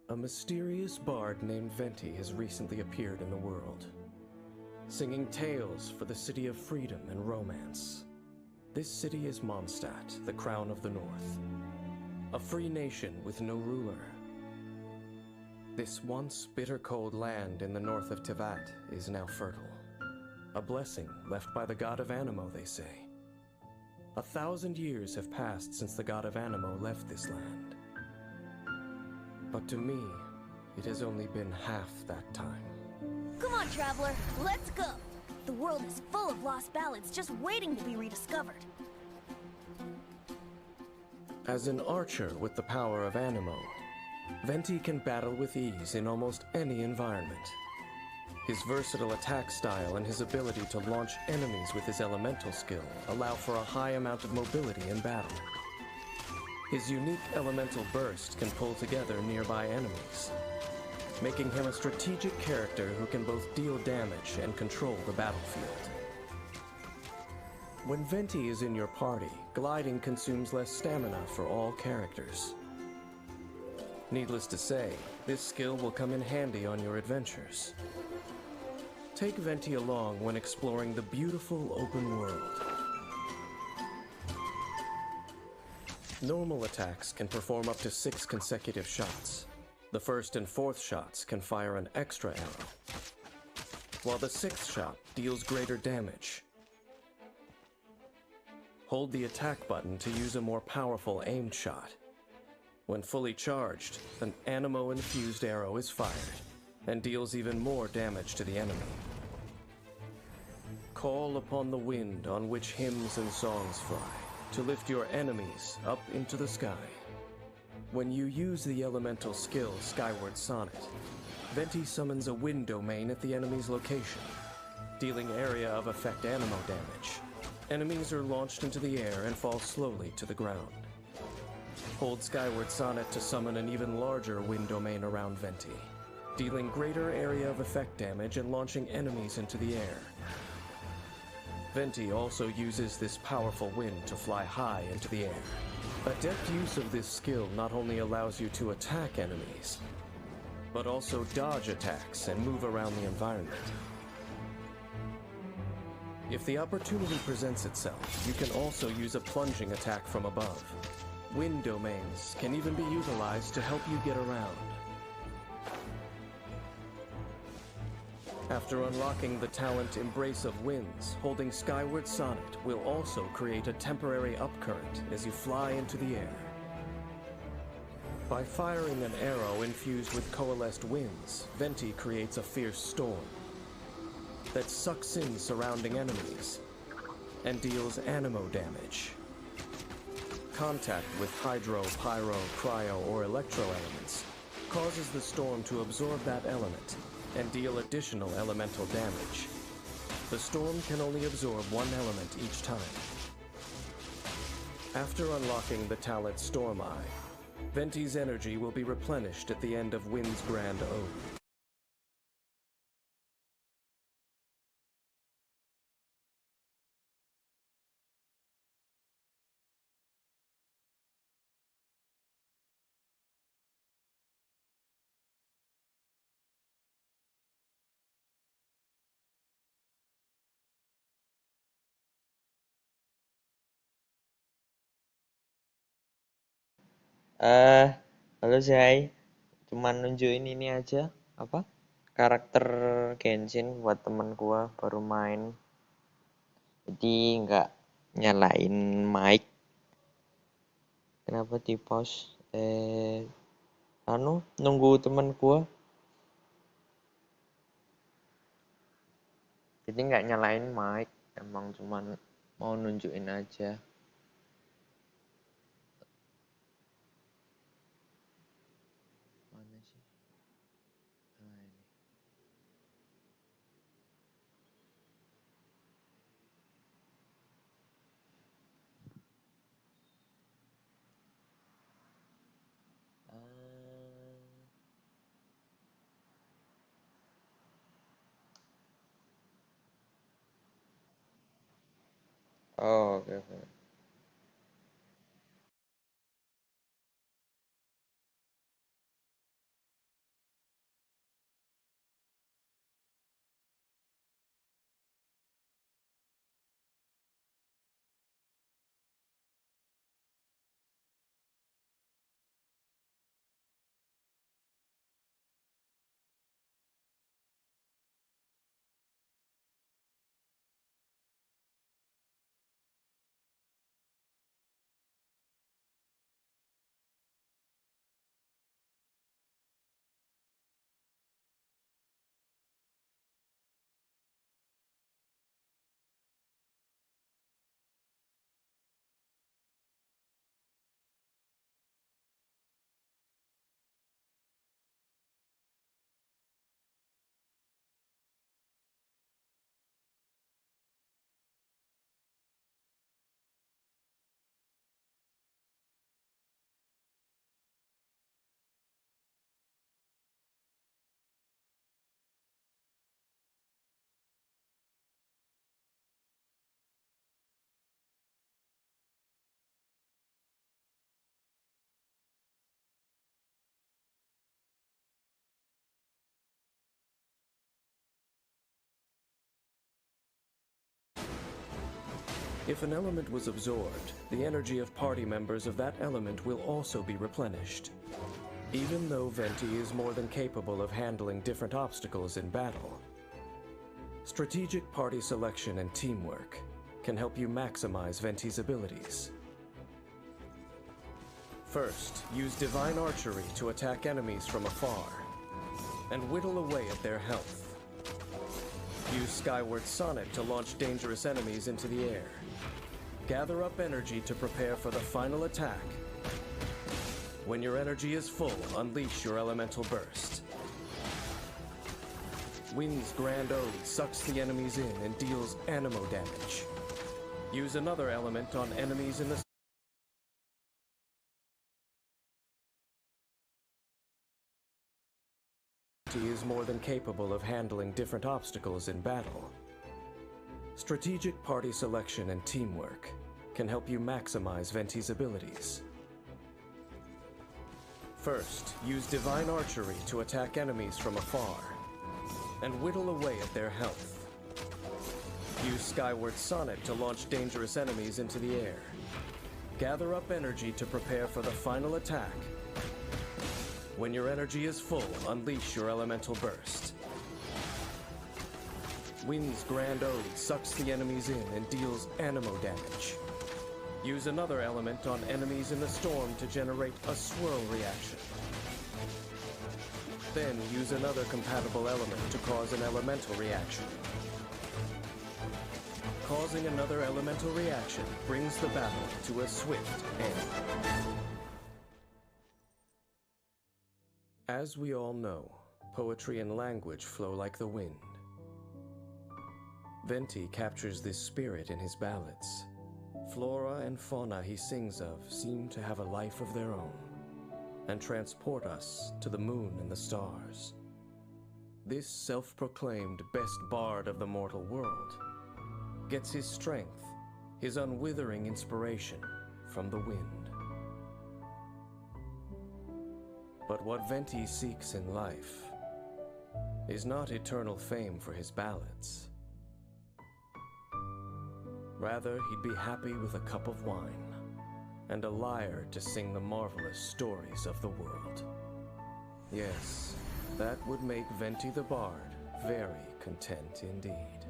A mysterious bard named Venti has recently appeared in the world, singing tales for the city of freedom and romance. This city is Mondstadt, the crown of the north, a free nation with no ruler. This once bitter cold land in the north of Tevat is now fertile, a blessing left by the god of Anemo, they say. 1,000 years have passed since the god of Anemo left this land. But to me, it has only been half that time. Come on, traveler, let's go! The world is full of lost ballads just waiting to be rediscovered. As an archer with the power of Anemo, Venti can battle with ease in almost any environment. His versatile attack style and his ability to launch enemies with his elemental skill allow for a high amount of mobility in battle. His unique elemental burst can pull together nearby enemies, making him a strategic character who can both deal damage and control the battlefield. When Venti is in your party, gliding consumes less stamina for all characters. Needless to say, this skill will come in handy on your adventures. Take Venti along when exploring the beautiful open world. Normal attacks can perform up to 6 consecutive shots. The first and fourth shots can fire an extra arrow, while the 6th shot deals greater damage. Hold the attack button to use a more powerful aimed shot. When fully charged, an Anemo-infused arrow is fired and deals even more damage to the enemy. Call upon the wind on which hymns and songs fly to lift your enemies up into the sky. When you use the elemental skill Skyward Sonnet, Venti summons a wind domain at the enemy's location, dealing area of effect Anemo damage. Enemies are launched into the air and fall slowly to the ground. Hold Skyward Sonnet to summon an even larger wind domain around Venti, dealing greater area of effect damage and launching enemies into the air. Venti also uses this powerful wind to fly high into the air. Adept use of this skill not only allows you to attack enemies, but also dodge attacks and move around the environment. If the opportunity presents itself, you can also use a plunging attack from above. Wind domains can even be utilized to help you get around. After unlocking the talent Embrace of Winds, holding Skyward Sonnet will also create a temporary upcurrent as you fly into the air. By firing an arrow infused with coalesced winds, Venti creates a fierce storm that sucks in surrounding enemies and deals Anemo damage. Contact with hydro, pyro, cryo, or electro elements causes the storm to absorb that element and deal additional elemental damage. The storm can only absorb one element each time. After unlocking the talent Storm Eye, Venti's energy will be replenished at the end of Wind's Grand Ode. Eh, Halo Zai, cuman nunjukin ini aja, apa? Karakter Genshin buat temen gua baru main. Jadi nggak nyalain mic. Kenapa di pause? Nunggu temen gua. Jadi nggak nyalain mic, emang cuman mau nunjukin aja. Mana sih? Nah, ini. Oh, oke. If an element was absorbed, the energy of party members of that element will also be replenished. Even though Venti is more than capable of handling different obstacles in battle, strategic party selection and teamwork can help you maximize Venti's abilities. First, use Divine Archery to attack enemies from afar and whittle away at their health. Use Skyward Sonnet to launch dangerous enemies into the air. Gather up energy to prepare for the final attack. When your energy is full, unleash your elemental burst. Wind's Grand Ode sucks the enemies in and deals anemo damage. Use another element on enemies in the He is more than capable of handling different obstacles in battle. Strategic party selection and teamwork can help you maximize Venti's abilities. First, use Divine Archery to attack enemies from afar and whittle away at their health. Use Skyward Sonnet to launch dangerous enemies into the air. Gather up energy to prepare for the final attack. When your energy is full, unleash your elemental burst. Wind's Grand Ode sucks the enemies in and deals anemo damage. Use another element on enemies in the storm to generate a swirl reaction. Then use another compatible element to cause an elemental reaction. Causing another elemental reaction brings the battle to a swift end. As we all know, poetry and language flow like the wind. Venti captures this spirit in his ballads. Flora and fauna he sings of seem to have a life of their own and transport us to the moon and the stars. This self-proclaimed best bard of the mortal world gets his strength, his unwithering inspiration from the wind. But what Venti seeks in life is not eternal fame for his ballads. Rather, he'd be happy with a cup of wine and a lyre to sing the marvelous stories of the world. Yes, that would make Venti the Bard very content indeed.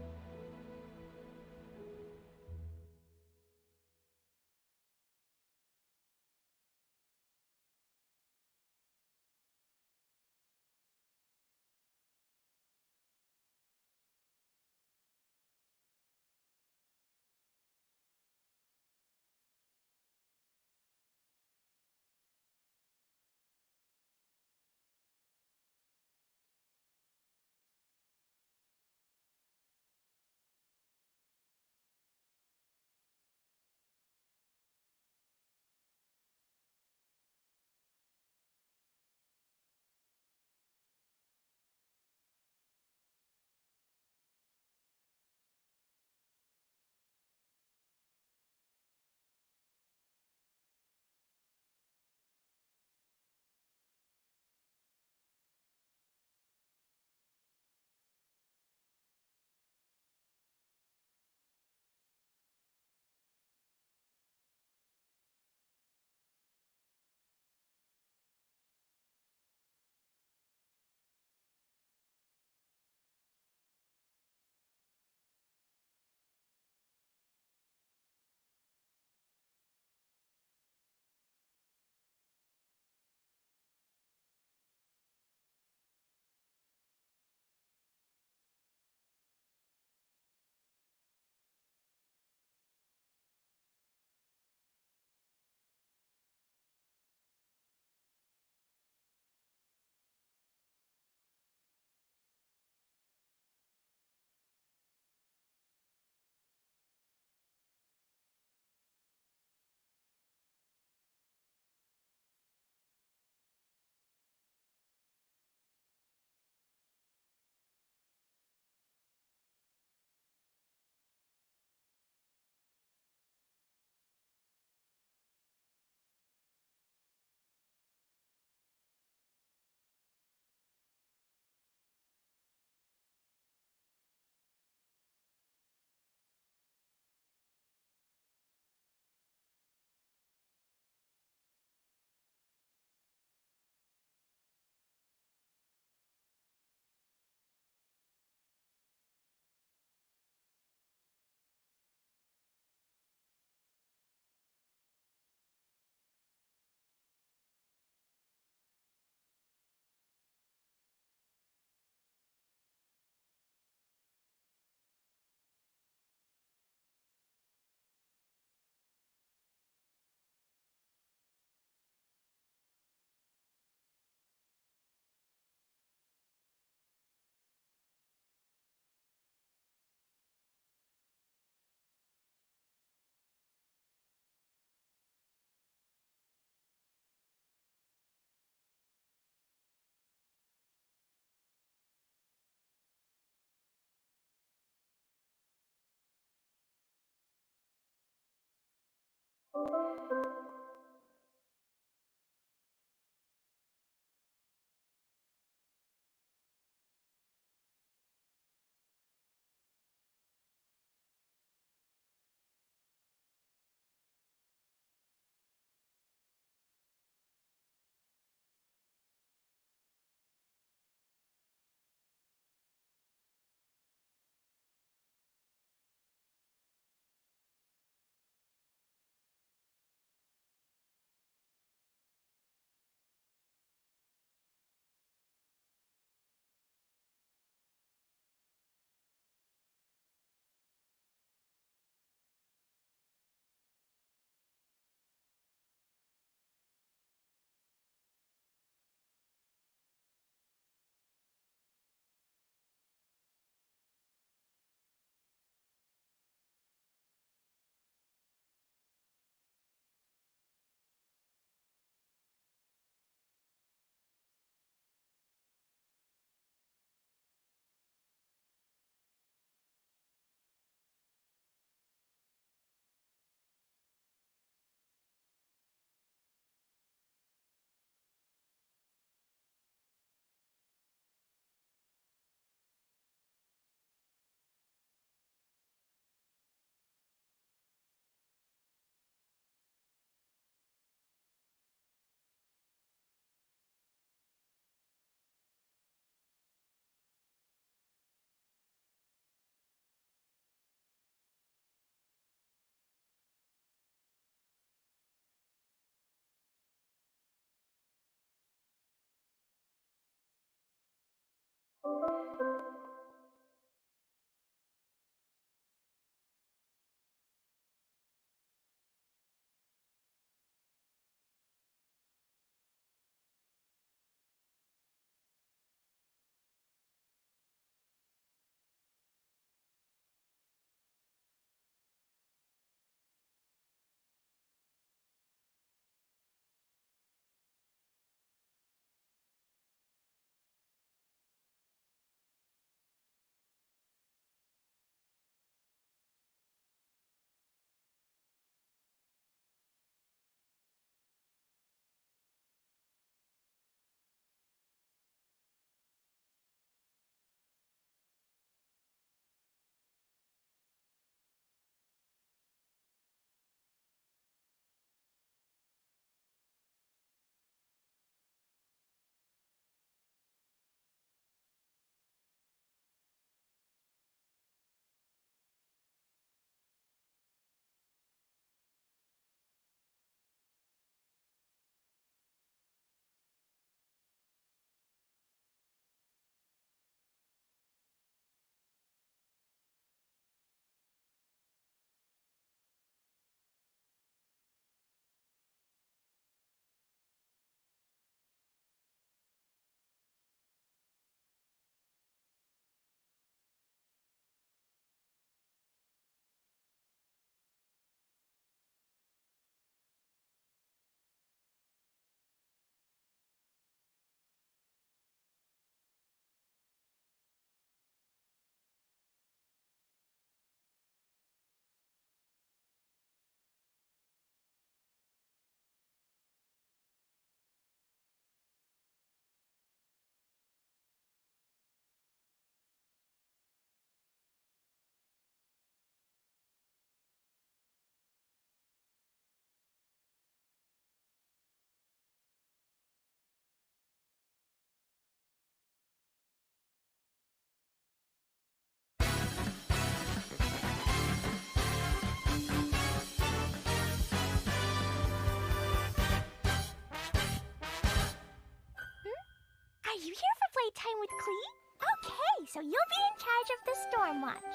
Are you here for playtime with Klee? Okay, so you'll be in charge of the Storm Watch.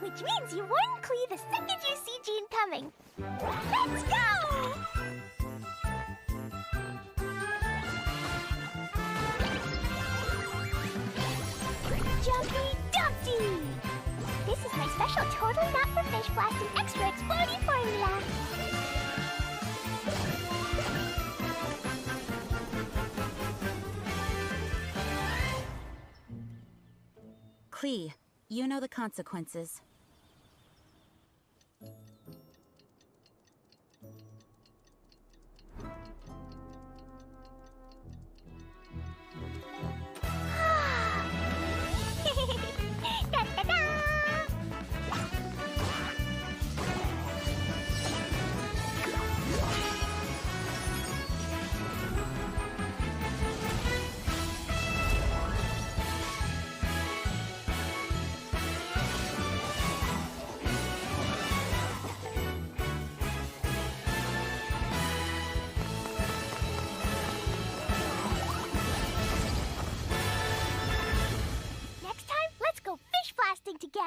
Which means you warn Klee the second you see Jean coming. Let's go! Jumpy Dumpty! This is my special totally not for fish blast and extra exploding formula. Klee, you know the consequences.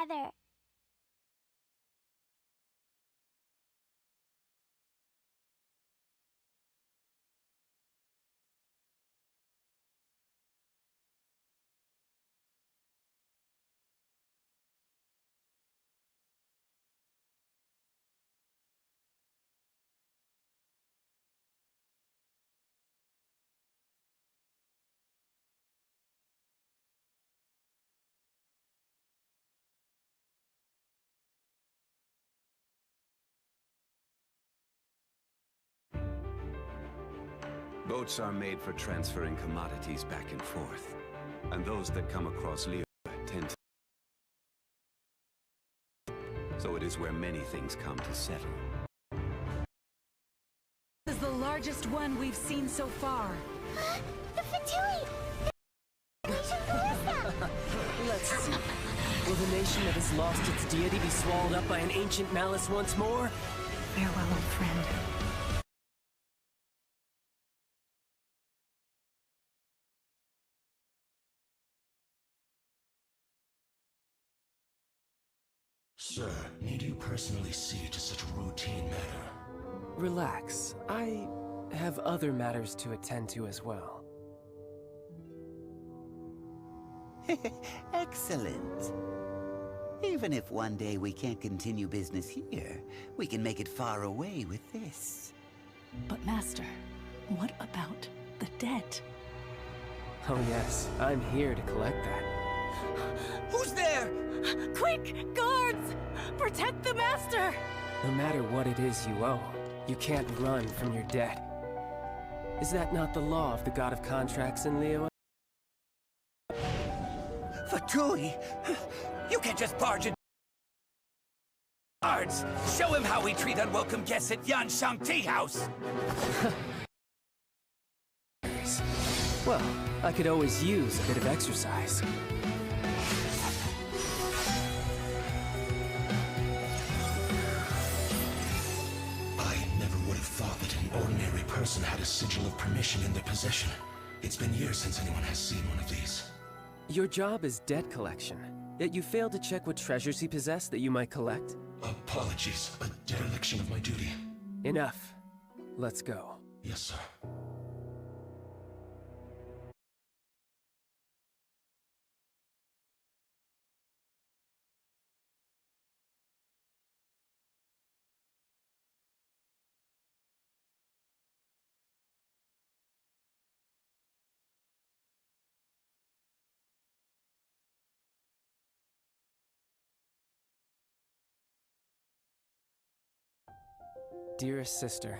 together. Boats are made for transferring commodities back and forth, and those that come across Leo tend to... So it is where many things come to settle. This is the largest one we've seen so far. The Fatui! Let's see. Will the nation that has lost its deity be swallowed up by an ancient malice once more? Farewell, old friend. Sir, need you personally see to such a routine matter? Relax. I have other matters to attend to as well. Excellent. Even if one day we can't continue business here, we can make it far away with this. But Master, what about the debt? Oh yes, I'm here to collect that. Who's there? Quick, guards! Protect the Master! No matter what it is you owe, you can't run from your debt. Is that not the law of the god of contracts in Leo? Fatui! You can't just barge in. Guards, show him how we treat unwelcome guests at Yanshang Tea House! Well, I could always use a bit of exercise. I never would have thought that an ordinary person had a sigil of permission in their possession. It's been years since anyone has seen one of these. Your job is debt collection, yet you failed to check what treasures he possessed that you might collect? Apologies, a dereliction of my duty. Enough. Let's go. Yes, sir. Dearest sister,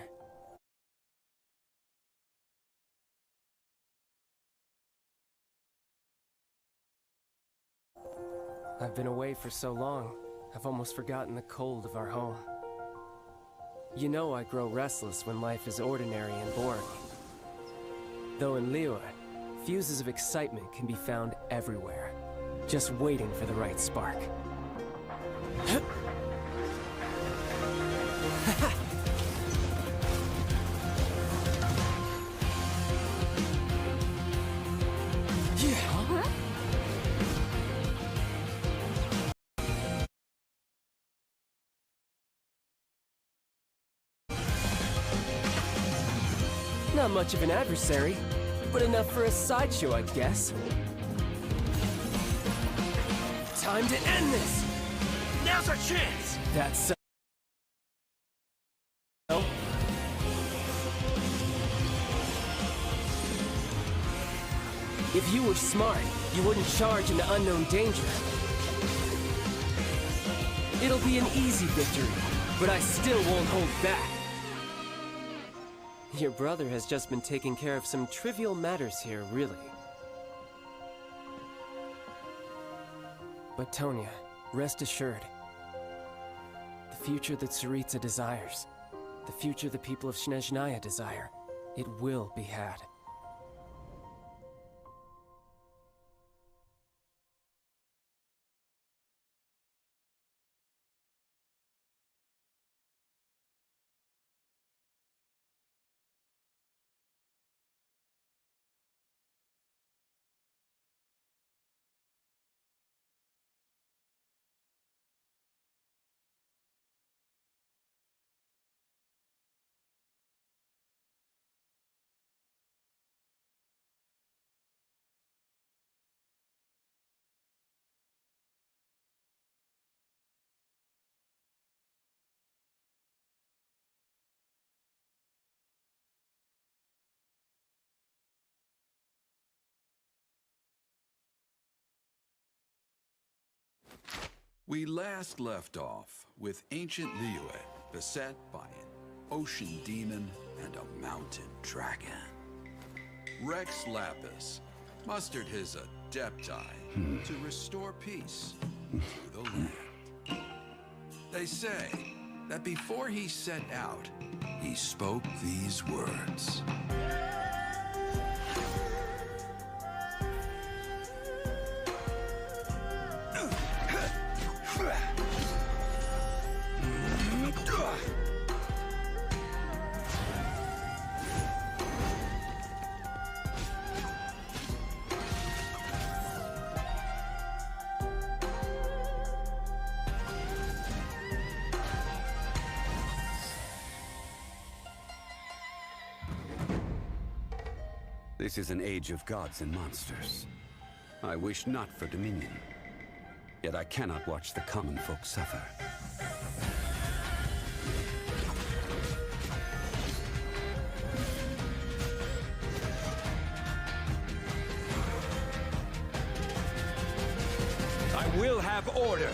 I've been away for so long, I've almost forgotten the cold of our home. You know I grow restless when life is ordinary and boring. Though in Liyue, fuses of excitement can be found everywhere, just waiting for the right spark. Not much of an adversary, but enough for a sideshow, I guess. Time to end this! Now's our chance! That's so... If you were smart, you wouldn't charge into unknown danger. It'll be an easy victory, but I still won't hold back. Your brother has just been taking care of some trivial matters here, really. But Tonya, rest assured. The future that Tsaritsa desires, the future the people of Snezhnaya desire, it will be had. We last left off with ancient Liyue beset by an ocean demon and a mountain dragon. Rex Lapis mustered his adepti to restore peace to the land. They say that before he set out, he spoke these words. This is an age of gods and monsters. I wish not for dominion. Yet I cannot watch the common folk suffer. I will have order!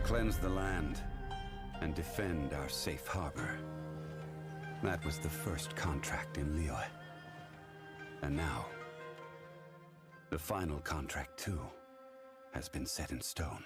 Cleanse the land and defend our safe harbor. That was the first contract in Liyue. And now, the final contract too has been set in stone.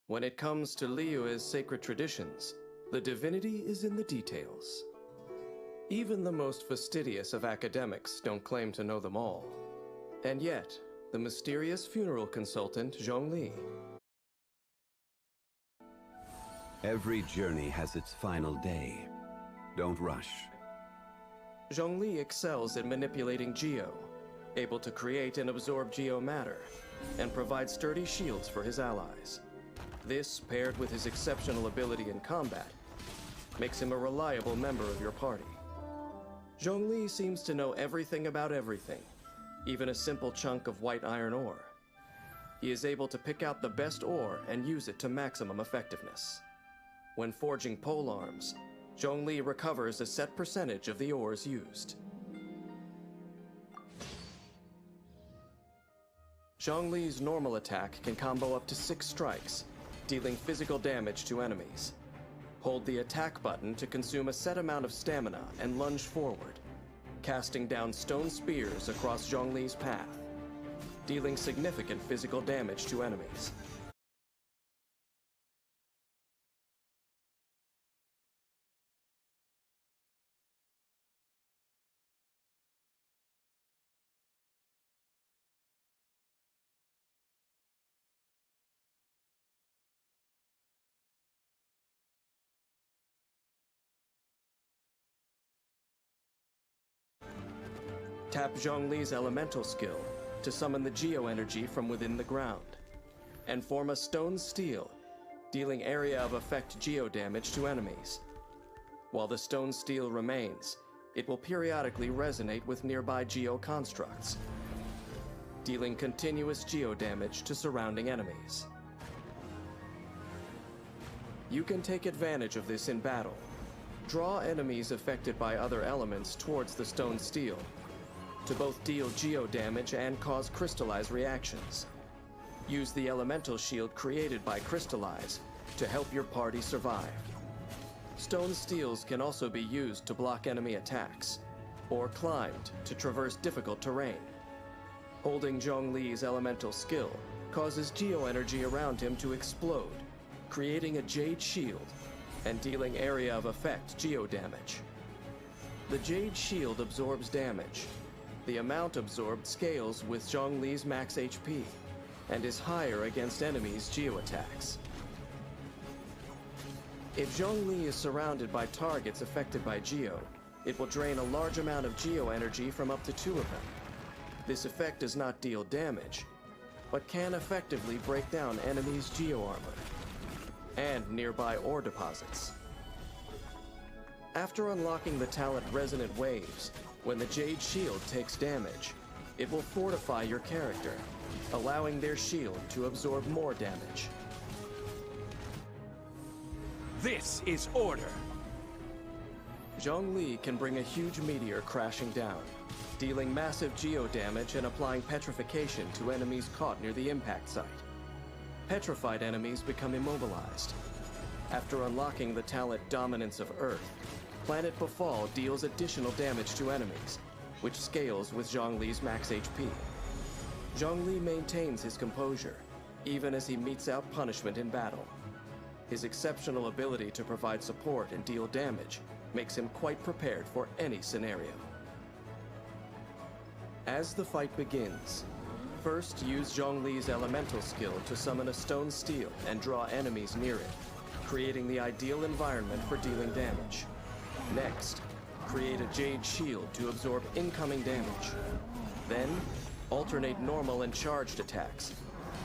When it comes to Liyue's sacred traditions, the divinity is in the details. Even the most fastidious of academics don't claim to know them all. And yet, the mysterious funeral consultant, Zhongli. Every journey has its final day. Don't rush. Zhongli excels in manipulating geo, able to create and absorb geo matter, and provide sturdy shields for his allies. This, paired with his exceptional ability in combat, makes him a reliable member of your party. Zhongli seems to know everything about everything, even a simple chunk of white iron ore. He is able to pick out the best ore and use it to maximum effectiveness. When forging polearms, Zhongli recovers a set percentage of the ores used. Zhongli's normal attack can combo up to 6 strikes, dealing physical damage to enemies. Hold the attack button to consume a set amount of stamina and lunge forward, casting down stone spears across Zhongli's path, dealing significant physical damage to enemies. Tap Zhongli's elemental skill to summon the geo-energy from within the ground, and form a stone steel, dealing area of effect geo damage to enemies. While the stone steel remains, it will periodically resonate with nearby geo constructs, dealing continuous geo damage to surrounding enemies. You can take advantage of this in battle. Draw enemies affected by other elements towards the stone steel, to both deal geo damage and cause crystallize reactions. Use the elemental shield created by Crystallize to help your party survive. Stone steels can also be used to block enemy attacks, or climbed to traverse difficult terrain. Holding Zhongli's elemental skill causes geo energy around him to explode, creating a jade shield and dealing area of effect geo damage. The jade shield absorbs damage. The amount absorbed scales with Zhongli's max HP, and is higher against enemies' geo attacks. If Zhongli is surrounded by targets affected by Geo, it will drain a large amount of Geo energy from up to 2 of them. This effect does not deal damage, but can effectively break down enemies' Geo armor and nearby ore deposits. After unlocking the talent Resonant Waves, when the Jade Shield takes damage, it will fortify your character, allowing their shield to absorb more damage. This is order! Zhongli can bring a huge meteor crashing down, dealing massive geo damage and applying petrification to enemies caught near the impact site. Petrified enemies become immobilized. After unlocking the talent Dominance of Earth, Planet Befall deals additional damage to enemies, which scales with Zhongli's max HP. Zhongli maintains his composure, even as he metes out punishment in battle. His exceptional ability to provide support and deal damage makes him quite prepared for any scenario. As the fight begins, first use Zhongli's elemental skill to summon a stone steel and draw enemies near it, creating the ideal environment for dealing damage. Next, create a Jade Shield to absorb incoming damage. Then, alternate normal and charged attacks,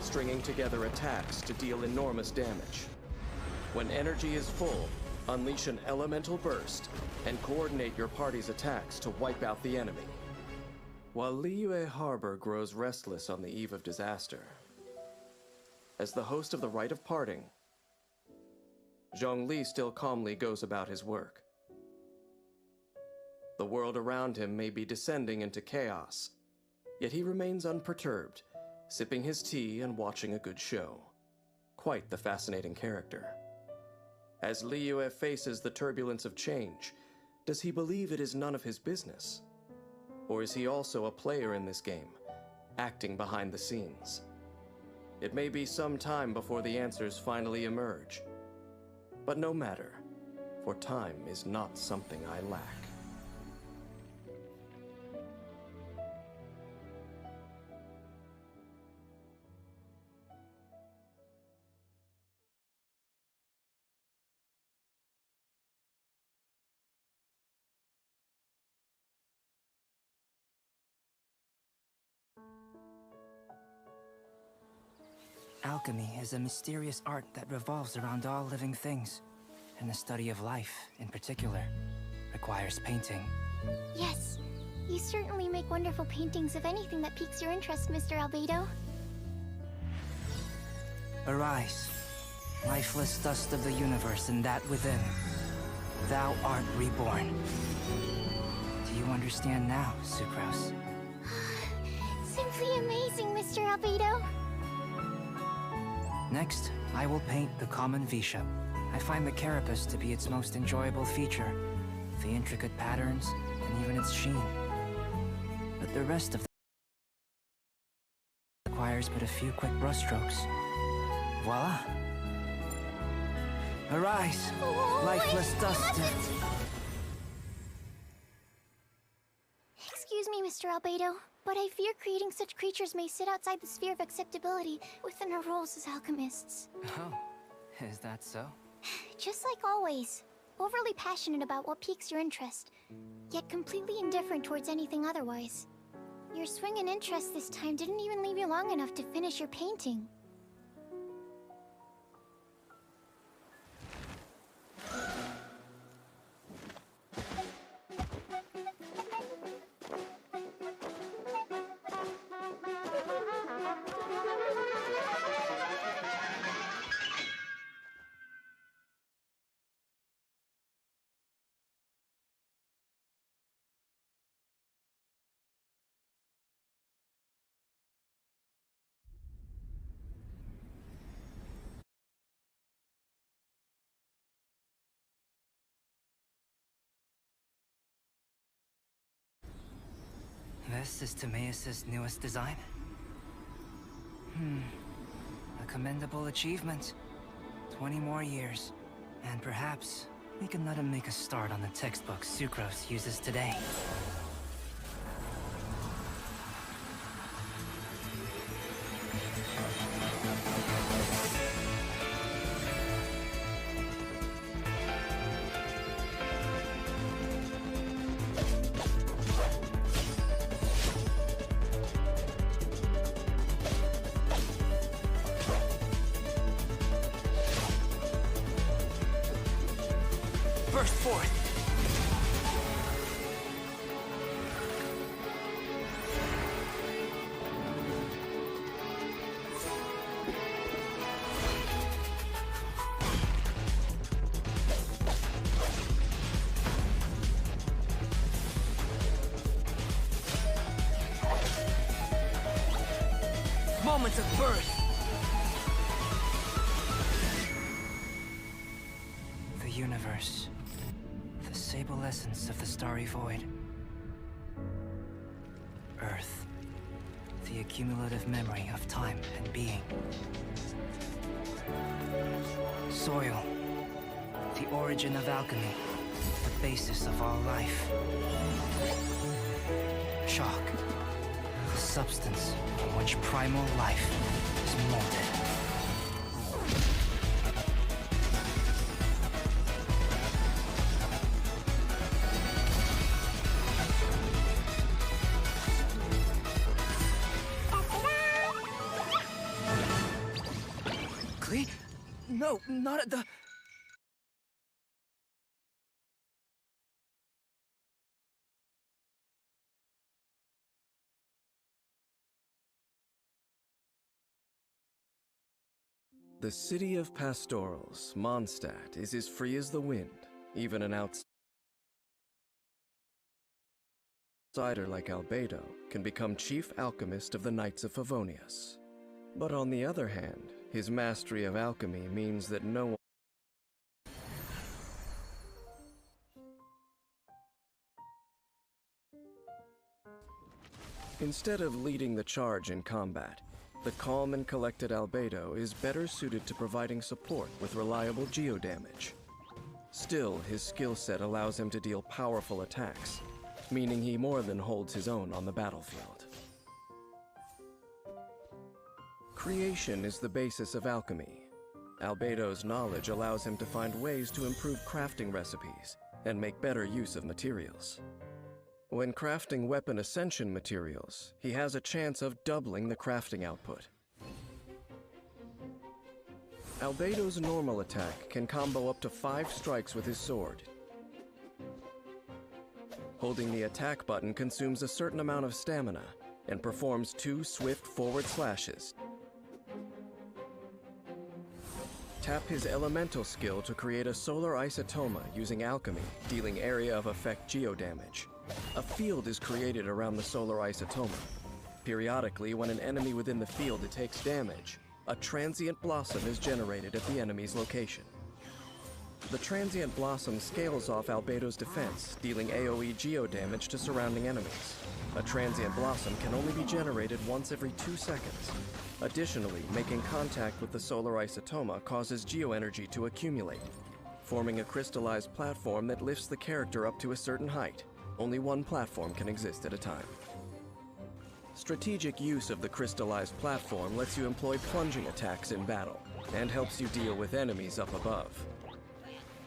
stringing together attacks to deal enormous damage. When energy is full, unleash an elemental burst and coordinate your party's attacks to wipe out the enemy. While Liyue Harbor grows restless on the eve of disaster, as the host of the Rite of Parting, Zhongli still calmly goes about his work. The world around him may be descending into chaos, yet he remains unperturbed, sipping his tea and watching a good show. Quite the fascinating character. As Liyue faces the turbulence of change, does he believe it is none of his business? Or is he also a player in this game, acting behind the scenes? It may be some time before the answers finally emerge. But no matter, for time is not something I lack. Alchemy is a mysterious art that revolves around all living things, and the study of life, in particular, requires painting. Yes, you certainly make wonderful paintings of anything that piques your interest, Mr. Albedo. Arise, lifeless dust of the universe and that within. Thou art reborn. Do you understand now, Sucrose? Simply amazing, Mr. Albedo. Next, I will paint the common Visha. I find the carapace to be its most enjoyable feature, the intricate patterns, and even its sheen. But the rest of the requires but a few quick brushstrokes. Voila! Arise, lifeless dust! Excuse me, Mr. Albedo, but I fear creating such creatures may sit outside the sphere of acceptability within our roles as alchemists. Oh, is that so? Just like always, overly passionate about what piques your interest, yet completely indifferent towards anything otherwise. Your swing in interest this time didn't even leave you long enough to finish your painting. This is Timaeus' newest design? A commendable achievement. 20 more years. And perhaps we can let him make a start on the textbook Sucrose uses today. burst forth. Moments of birth. The universe. The sable essence of the starry void. Earth. The accumulative memory of time and being. Soil. The origin of alchemy. The basis of all life. Chalk. The substance on which primal life is molded. Clee? No, not at the... The city of pastorals, Mondstadt, is as free as the wind. Even an outsider like Albedo can become chief alchemist of the Knights of Favonius. But on the other hand, his mastery of alchemy means that no one Instead of leading the charge in combat, the calm and collected Albedo is better suited to providing support with reliable geodamage. Still, his skill set allows him to deal powerful attacks, meaning he more than holds his own on the battlefield. Creation is the basis of alchemy. Albedo's knowledge allows him to find ways to improve crafting recipes and make better use of materials. When crafting weapon ascension materials, he has a chance of doubling the crafting output. Albedo's normal attack can combo up to 5 strikes with his sword. Holding the attack button consumes a certain amount of stamina and performs 2 swift forward slashes. Tap his elemental skill to create a solar isotoma using alchemy, dealing area of effect geodamage. A field is created around the solar isotoma. Periodically, when an enemy within the field takes damage, a transient blossom is generated at the enemy's location. The transient blossom scales off Albedo's defense, dealing AoE geodamage to surrounding enemies. A transient blossom can only be generated once every 2 seconds. Additionally, making contact with the solar isotoma causes geoenergy to accumulate, forming a crystallized platform that lifts the character up to a certain height. Only one platform can exist at a time. Strategic use of the crystallized platform lets you employ plunging attacks in battle, and helps you deal with enemies up above.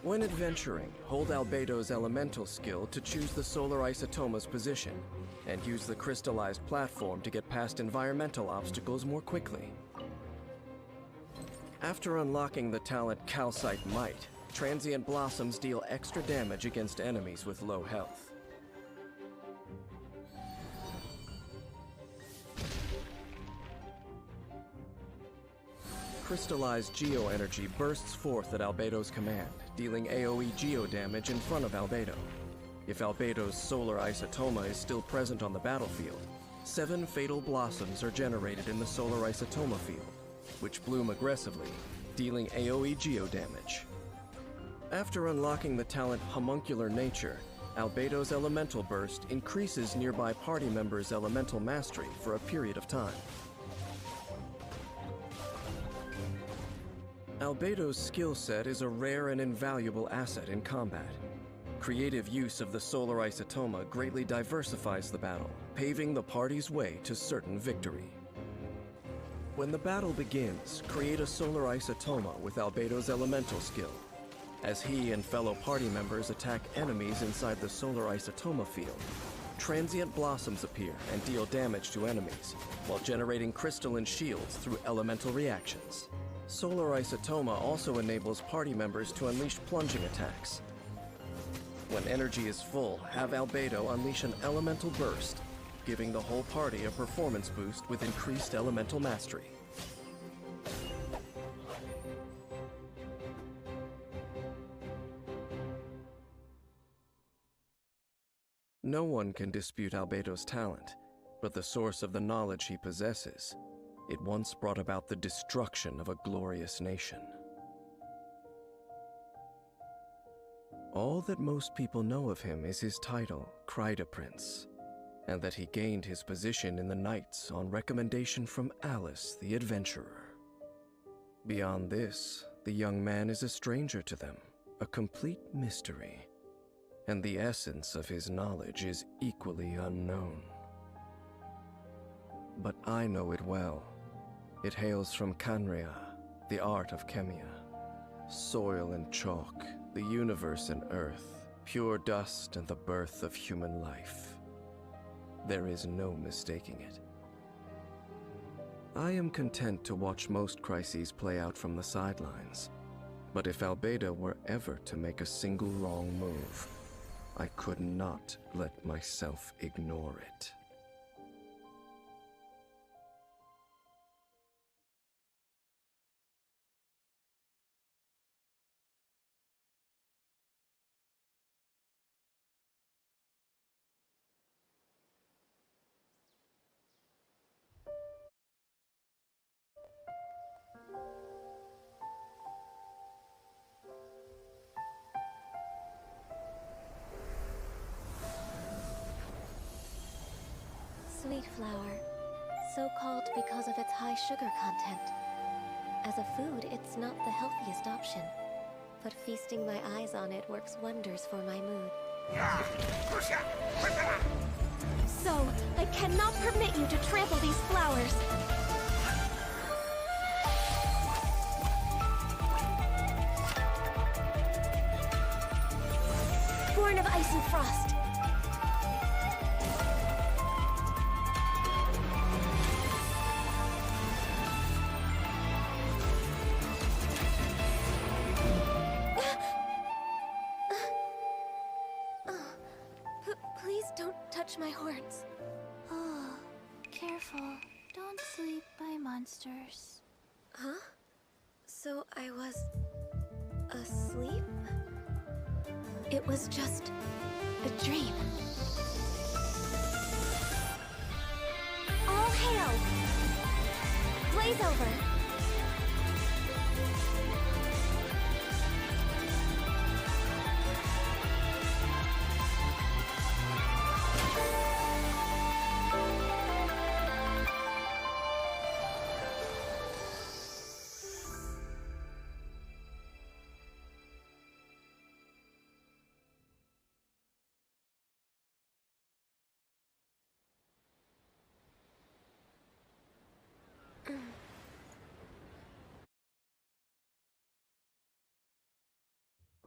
When adventuring, hold Albedo's elemental skill to choose the solar isotoma's position, and use the crystallized platform to get past environmental obstacles more quickly. After unlocking the talent Calcite Might, transient blossoms deal extra damage against enemies with low health. Crystallized geoenergy bursts forth at Albedo's command, dealing AoE geodamage in front of Albedo. If Albedo's solar isotoma is still present on the battlefield, 7 fatal blossoms are generated in the solar isotoma field, which bloom aggressively, dealing AoE geodamage. After unlocking the talent Homuncular Nature, Albedo's elemental burst increases nearby party members' elemental mastery for a period of time. Albedo's skill set is a rare and invaluable asset in combat. Creative use of the solar isotoma greatly diversifies the battle, paving the party's way to certain victory. When the battle begins, create a solar isotoma with Albedo's elemental skill. As he and fellow party members attack enemies inside the solar isotoma field, transient blossoms appear and deal damage to enemies, while generating crystalline shields through elemental reactions. Solar isotoma also enables party members to unleash plunging attacks. When energy is full, have Albedo unleash an elemental burst, giving the whole party a performance boost with increased elemental mastery. No one can dispute Albedo's talent, but the source of the knowledge he possesses, it once brought about the destruction of a glorious nation. All that most people know of him is his title, Kryda Prince, and that he gained his position in the Knights on recommendation from Alice the Adventurer. Beyond this, the young man is a stranger to them, a complete mystery, and the essence of his knowledge is equally unknown. But I know it well. It hails from Canria, the art of Chemia. Soil and chalk, the universe and earth, pure dust and the birth of human life. There is no mistaking it. I am content to watch most crises play out from the sidelines, but if Albedo were ever to make a single wrong move, I could not let myself ignore it. Sweet flower, so called because of its high sugar content. As a food, it's not the healthiest option, but feasting my eyes on it works wonders for my mood. So, I cannot permit you to trample these flowers. Born of ice and frost. Please don't touch my horns. Oh, careful. Don't sleep by monsters. Huh? So I was asleep? It was just a dream. All hail! Blaze over!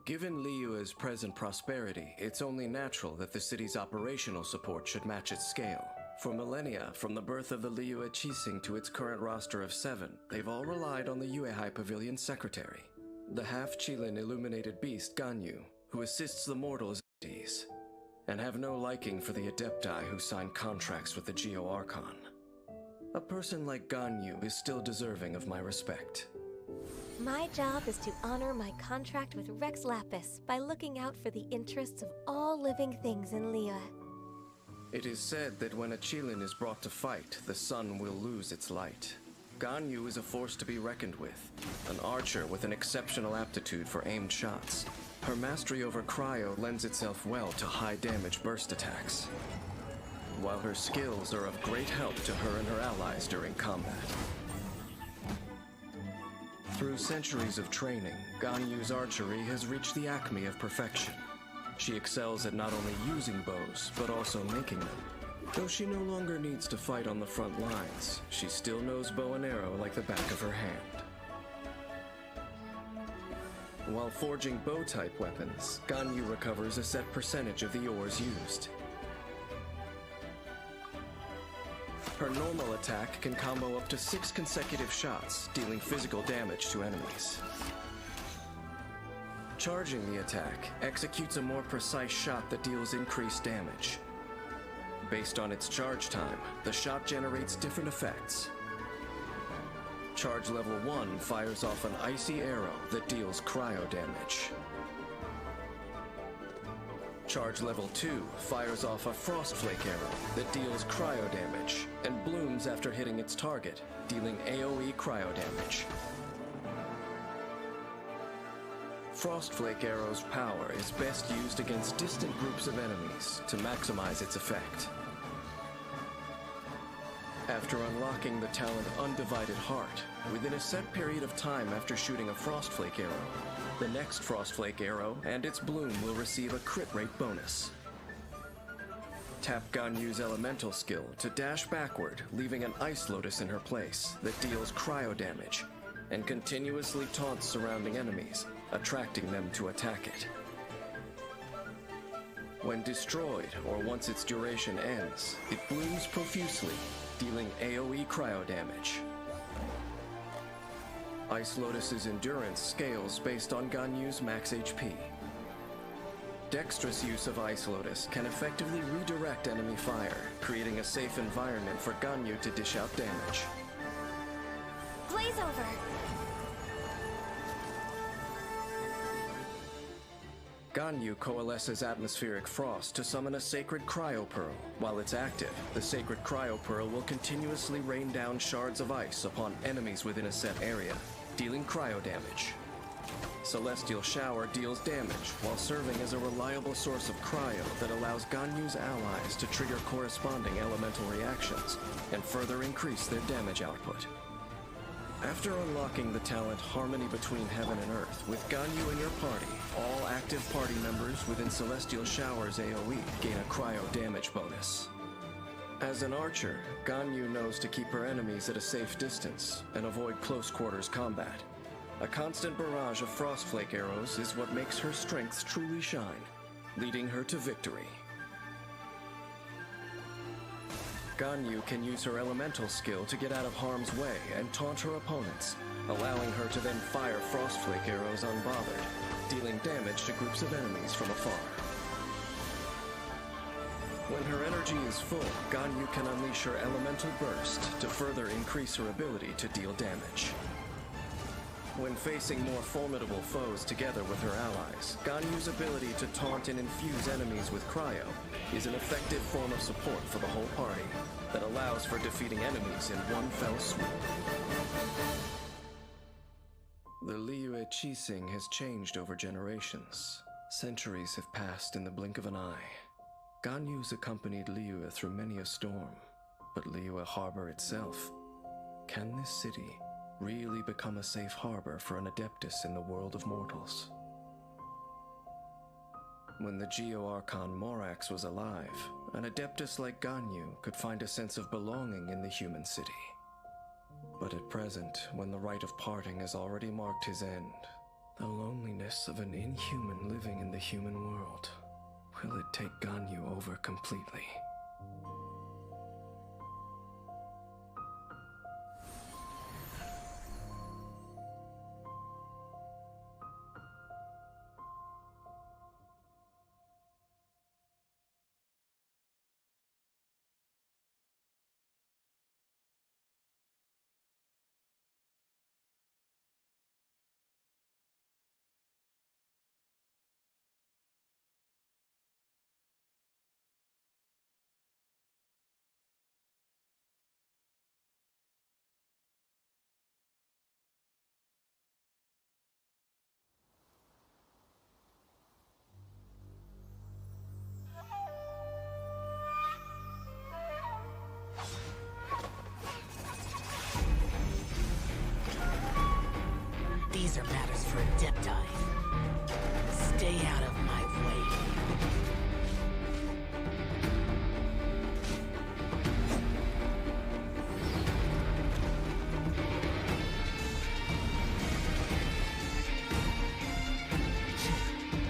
Given Liyue's present prosperity, it's only natural that the city's operational support should match its scale. For millennia, from the birth of the Liyue Qixing to its current roster of 7, they've all relied on the Yuehai Pavilion's secretary, the half-Qilin illuminated beast Ganyu, who assists the mortals and have no liking for the Adepti who sign contracts with the Geo Archon. A person like Ganyu is still deserving of my respect. My job is to honor my contract with Rex Lapis by looking out for the interests of all living things in Liyue. It is said that when a Qilin is brought to fight, the sun will lose its light. Ganyu is a force to be reckoned with, an archer with an exceptional aptitude for aimed shots. Her mastery over cryo lends itself well to high-damage burst attacks, while her skills are of great help to her and her allies during combat. Through centuries of training, Ganyu's archery has reached the acme of perfection. She excels at not only using bows, but also making them. Though she no longer needs to fight on the front lines, she still knows bow and arrow like the back of her hand. While forging bow-type weapons, Ganyu recovers a set percentage of the ores used. Her normal attack can combo up to 6 consecutive shots, dealing physical damage to enemies. Charging the attack executes a more precise shot that deals increased damage. Based on its charge time, the shot generates different effects. Charge level 1 fires off an icy arrow that deals cryo damage. Charge level 2 fires off a frost flake arrow that deals cryo damage and blooms after hitting its target, dealing AoE cryo damage. Frost flake arrow's power is best used against distant groups of enemies to maximize its effect. After unlocking the talent Undivided Heart, within a set period of time after shooting a frost flake arrow, the next frost flake arrow and its bloom will receive a crit rate bonus. Tap Ganyu's elemental skill to dash backward, leaving an ice lotus in her place that deals cryo damage and continuously taunts surrounding enemies, attracting them to attack it. When destroyed, or once its duration ends, it blooms profusely, dealing AoE cryo damage. Ice Lotus's endurance scales based on Ganyu's max HP. Dexterous use of Ice Lotus can effectively redirect enemy fire, creating a safe environment for Ganyu to dish out damage. Blaze over! Ganyu coalesces atmospheric frost to summon a sacred cryo pearl. While it's active, the sacred cryo pearl will continuously rain down shards of ice upon enemies within a set area, dealing cryo damage. Celestial Shower deals damage while serving as a reliable source of cryo that allows Ganyu's allies to trigger corresponding elemental reactions and further increase their damage output. After unlocking the talent Harmony Between Heaven and Earth with Ganyu in your party, all active party members within Celestial Shower's AoE gain a cryo damage bonus. As an archer, Ganyu knows to keep her enemies at a safe distance and avoid close quarters combat. A constant barrage of frostflake arrows is what makes her strengths truly shine, leading her to victory. Ganyu can use her elemental skill to get out of harm's way and taunt her opponents, allowing her to then fire frostflake arrows unbothered, dealing damage to groups of enemies from afar. When her energy is full, Ganyu can unleash her elemental burst to further increase her ability to deal damage. When facing more formidable foes together with her allies, Ganyu's ability to taunt and infuse enemies with cryo is an effective form of support for the whole party that allows for defeating enemies in one fell swoop. The Liyue Qixing has changed over generations. Centuries have passed in the blink of an eye. Ganyu's accompanied Liyue through many a storm, but Liyue Harbor itself, can this city really become a safe harbor for an Adeptus in the world of mortals? When the Geo-Archon Morax was alive, an Adeptus like Ganyu could find a sense of belonging in the human city. But at present, when the rite of parting has already marked his end, the loneliness of an inhuman living in the human world, will it take Ganyu over completely? These are matters for Adepti. Stay out of my way.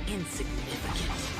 Insignificant.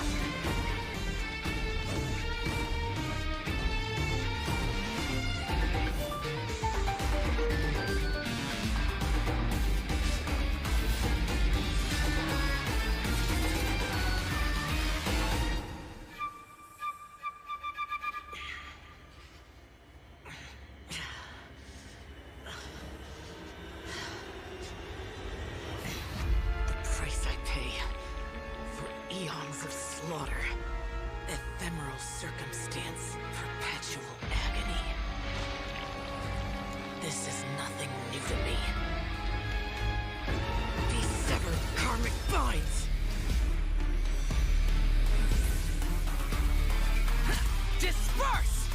This is nothing new to me. These severed karmic binds! Disperse!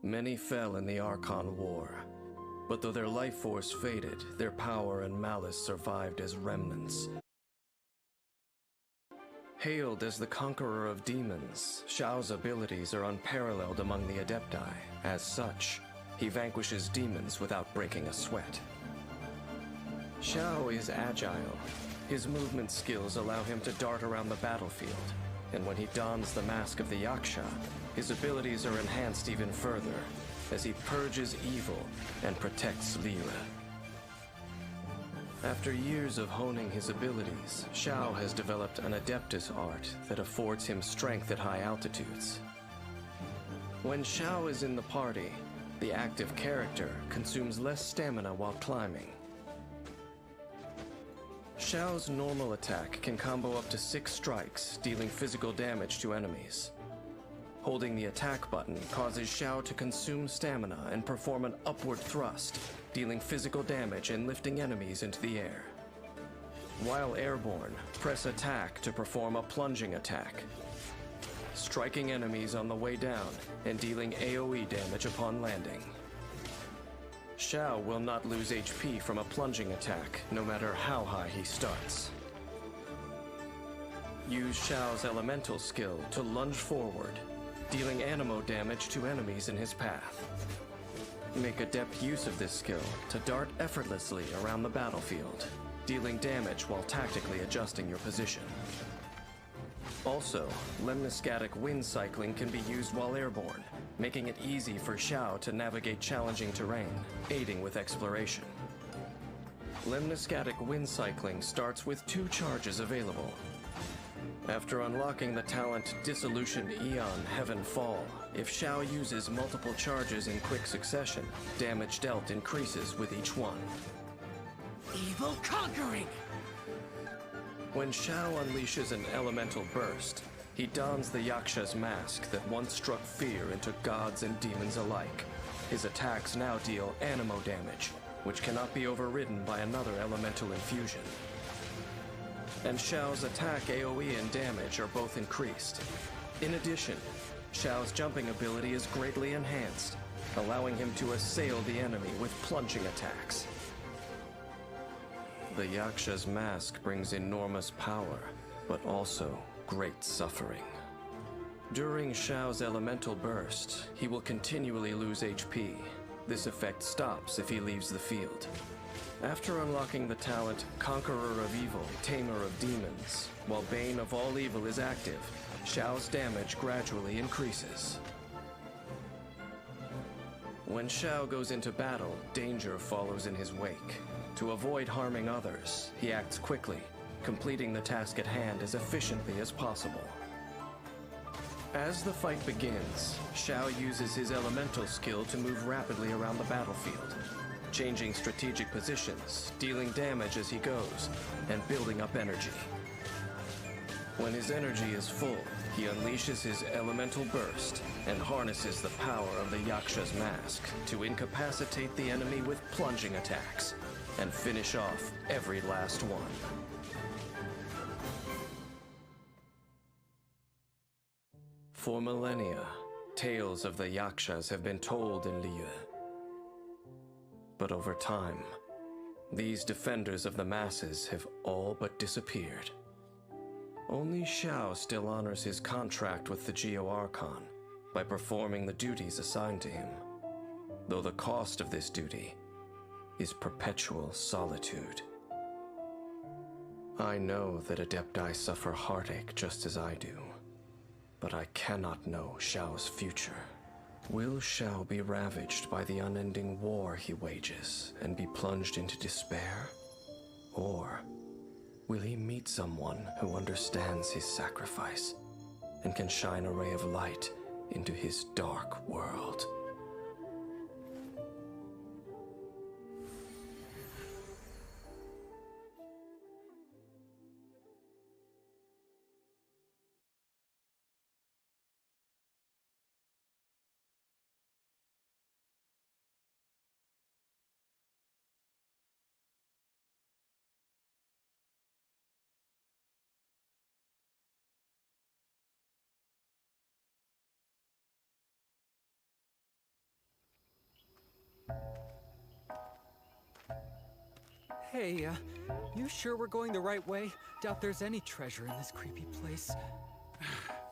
Many fell in the Archon War, but though their life force faded, their power and malice survived as remnants. Hailed as the conqueror of demons, Xiao's abilities are unparalleled among the Adepti. As such, he vanquishes demons without breaking a sweat. Xiao is agile. His movement skills allow him to dart around the battlefield, and when he dons the mask of the Yaksha, his abilities are enhanced even further as he purges evil and protects Liyue. After years of honing his abilities, Xiao has developed an Adeptus art that affords him strength at high altitudes. When Xiao is in the party, the active character consumes less stamina while climbing. Xiao's normal attack can combo up to 6 strikes, dealing physical damage to enemies. Holding the attack button causes Xiao to consume stamina and perform an upward thrust, dealing physical damage and lifting enemies into the air. While airborne, press attack to perform a plunging attack, striking enemies on the way down and dealing AoE damage upon landing. Xiao will not lose HP from a plunging attack, no matter how high he starts. Use Xiao's elemental skill to lunge forward, dealing anemo damage to enemies in his path. Make adept use of this skill to dart effortlessly around the battlefield, dealing damage while tactically adjusting your position. Also, lemniscatic wind cycling can be used while airborne, making it easy for Xiao to navigate challenging terrain, aiding with exploration. Lemniscatic wind cycling starts with 2 charges available. After unlocking the talent Dissolution Eon Heaven Fall, if Xiao uses multiple charges in quick succession, damage dealt increases with each one. Evil conquering! When Xiao unleashes an elemental burst, he dons the Yaksha's mask that once struck fear into gods and demons alike. His attacks now deal anemo damage, which cannot be overridden by another elemental infusion. And Xiao's attack AoE and damage are both increased. In addition, Xiao's jumping ability is greatly enhanced, allowing him to assail the enemy with plunging attacks. The Yaksha's mask brings enormous power, but also great suffering. During Xiao's elemental burst, he will continually lose HP. This effect stops if he leaves the field. After unlocking the talent Conqueror of Evil, Tamer of Demons, while Bane of All Evil is active, Xiao's damage gradually increases. When Xiao goes into battle, danger follows in his wake. To avoid harming others, he acts quickly, completing the task at hand as efficiently as possible. As the fight begins, Xiao uses his elemental skill to move rapidly around the battlefield, changing strategic positions, dealing damage as he goes, and building up energy. When his energy is full, he unleashes his elemental burst and harnesses the power of the Yaksha's mask to incapacitate the enemy with plunging attacks and finish off every last one. For millennia, tales of the Yakshas have been told in Liyue. But over time, these defenders of the masses have all but disappeared. Only Xiao still honors his contract with the Geo Archon, by performing the duties assigned to him, though the cost of this duty is perpetual solitude. I know that Adepti suffer heartache just as I do, but I cannot know Xiao's future. Will Xiao be ravaged by the unending war he wages and be plunged into despair? Or will he meet someone who understands his sacrifice and can shine a ray of light into his dark world? Hey, you sure we're going the right way? Doubt there's any treasure in this creepy place.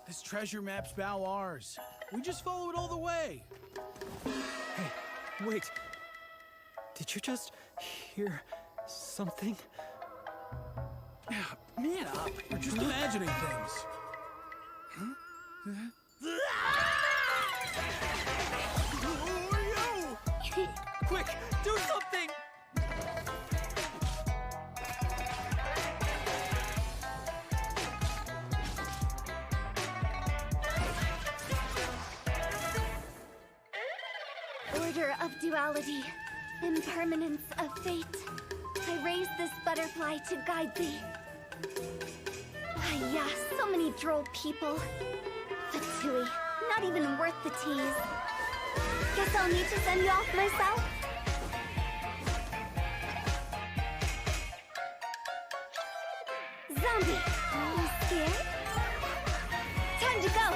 This treasure map's bow ours. We just follow it all the way. Hey, wait. Did you just hear something? Man up, you're just imagining things. Who are you? Quick, do something! Order of duality, impermanence of fate. I raise this butterfly to guide thee. Ah, yeah, so many droll people. Fatui, not even worth the tease. Guess I'll need to send you off myself. Zombie, are you scared? Time to go!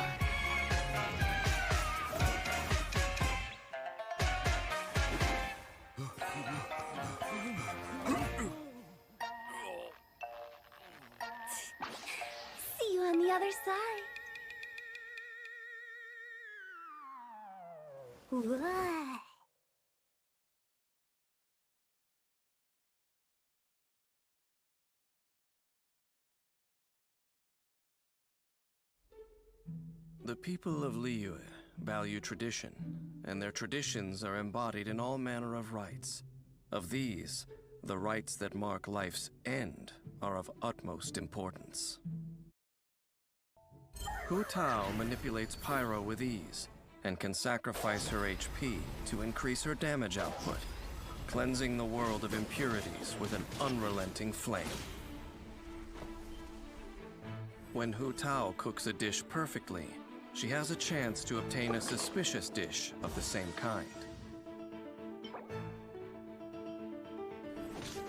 See you on the other side. Whoa. The people of Liyue value tradition, and their traditions are embodied in all manner of rites. Of these, the rites that mark life's end are of utmost importance. Hu Tao manipulates pyro with ease, and can sacrifice her HP to increase her damage output, cleansing the world of impurities with an unrelenting flame. When Hu Tao cooks a dish perfectly, she has a chance to obtain a suspicious dish of the same kind.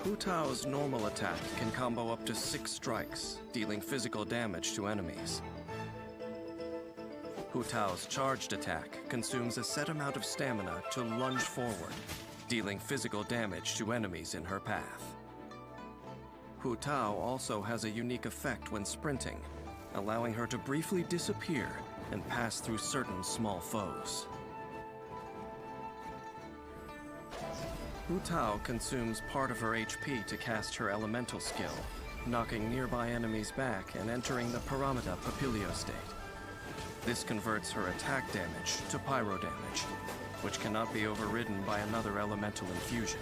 Hu Tao's normal attack can combo up to 6 strikes, dealing physical damage to enemies. Hu Tao's charged attack consumes a set amount of stamina to lunge forward, dealing physical damage to enemies in her path. Hu Tao also has a unique effect when sprinting, allowing her to briefly disappear and pass through certain small foes. Hu Tao consumes part of her HP to cast her elemental skill, knocking nearby enemies back and entering the Paramita Papilio state. This converts her attack damage to pyro damage, which cannot be overridden by another elemental infusion.